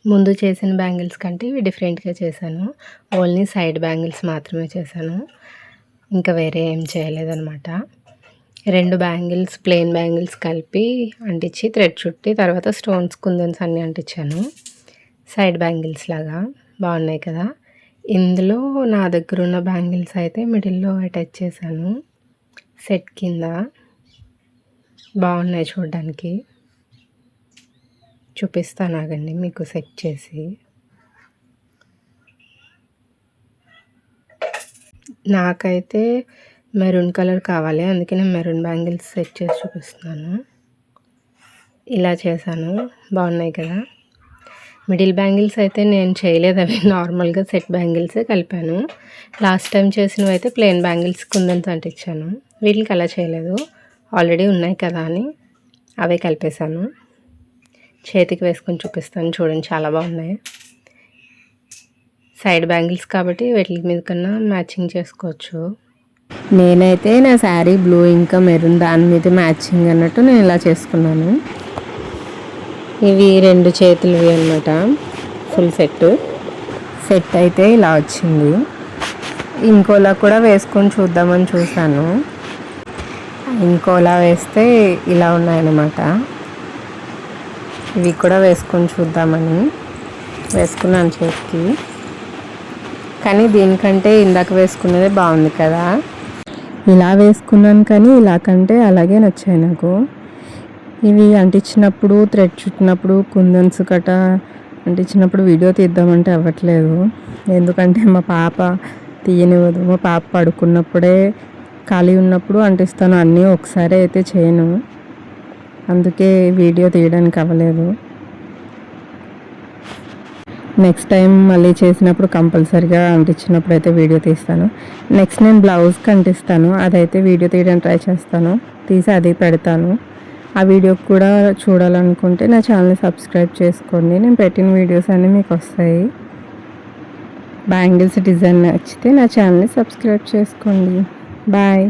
ముందు చేసిన బ్యాంగిల్స్ కంటే ఇవి డిఫరెంట్‌గా చేశాను. ఓన్లీ సైడ్ బ్యాంగిల్స్ మాత్రమే చేశాను. ఇంకా వేరే ఏం చేయలేదనమాట. 2 బ్యాంగిల్స్ ప్లెయిన్ బ్యాంగిల్స్ కలిపి అంటించి థ్రెడ్ చుట్టి తర్వాత స్టోన్స్ కుందన్స్ అన్నీ అంటించాను. సైడ్ బ్యాంగిల్స్ లాగా బాగున్నాయి కదా. ఇందులో నా దగ్గర ఉన్న బ్యాంగిల్స్ అయితే మిడిల్‌లో అటాచ్ చేశాను సెట్ కింద. బాగున్నాయి చూడడానికి. చూపిస్తాను ఆగండి మీకు సెట్ చేసి. నాకైతే మెరూన్ కలర్ కావాలి, అందుకే నేను మెరూన్ బ్యాంగిల్స్ సెట్ చేసి చూపిస్తున్నాను. ఇలా చేశాను, బాగున్నాయి కదా. మిడిల్ బ్యాంగిల్స్ అయితే నేను చేయలేదు, అవి నార్మల్గా సెట్ బ్యాంగిల్సే కలిపాను. లాస్ట్ టైం చేసినవి అయితే ప్లెయిన్ బ్యాంగిల్స్ కుందన్స్ అంటించాను. వీటికి అలా చేయలేదు, ఆల్రెడీ ఉన్నాయి కదా అని అవే కలిపేశాను. చేతికి వేసుకొని చూపిస్తాను చూడండి, చాలా బాగున్నాయి. సైడ్ బ్యాంగిల్స్ కాబట్టి వీటి మీద కన్నా మ్యాచింగ్ చేసుకోవచ్చు. నేనైతే నా శారీ బ్లూ ఇంకా మెరూన్ దాని మీద మ్యాచింగ్ అన్నట్టు నేను ఇలా చేసుకున్నాను. ఇవి 2 చేతులవి అన్నమాట, ఫుల్ సెట్ అయితే ఇలా వచ్చింది. ఇంకోలా కూడా వేసుకొని చూద్దామని చూసాను. ఇంకోలా వేస్తే ఇలా ఉన్నాయన్నమాట. ఇవి కూడా వేసుకొని చూద్దామని వేసుకున్నాను చేతికి. కానీ దీనికంటే ఇందాక వేసుకున్నదే బాగుంది కదా. ఇలా వేసుకున్నాను కానీ ఇలా కంటే అలాగే నచ్చాయి నాకు. ఇవి అంటించినప్పుడు థ్రెడ్ చుట్టినప్పుడు కుందన్స్ కట్ట అంటించినప్పుడు వీడియో తీద్దామంటే అవ్వట్లేదు. ఎందుకంటే మా పాప తీయనివ్వదు. మా పాప పడుకున్నప్పుడే ఖాళీ ఉన్నప్పుడు అంటిస్తాను, అన్నీ ఒకసారి అయితే చేయను, అందుకే వీడియో తీయడానికి అవ్వలేదు. నెక్స్ట్ టైం మళ్ళీ చేసినప్పుడు కంపల్సరీగా అంటించినప్పుడు అయితే వీడియో తీస్తాను. నెక్స్ట్ నేను బ్లౌజ్కి అంటిస్తాను, అదైతే వీడియో తీయడానికి ట్రై చేస్తాను, తీసి అది పెడతాను. ఆ వీడియో కూడా చూడాలనుకుంటే నా ఛానల్ని సబ్స్క్రైబ్ చేసుకోండి, నేను పెట్టిన వీడియోస్ అన్నీ మీకు వస్తాయి. బ్యాంగిల్స్ డిజైన్ నచ్చితే నా ఛానల్ని సబ్స్క్రైబ్ చేసుకోండి. బాయ్.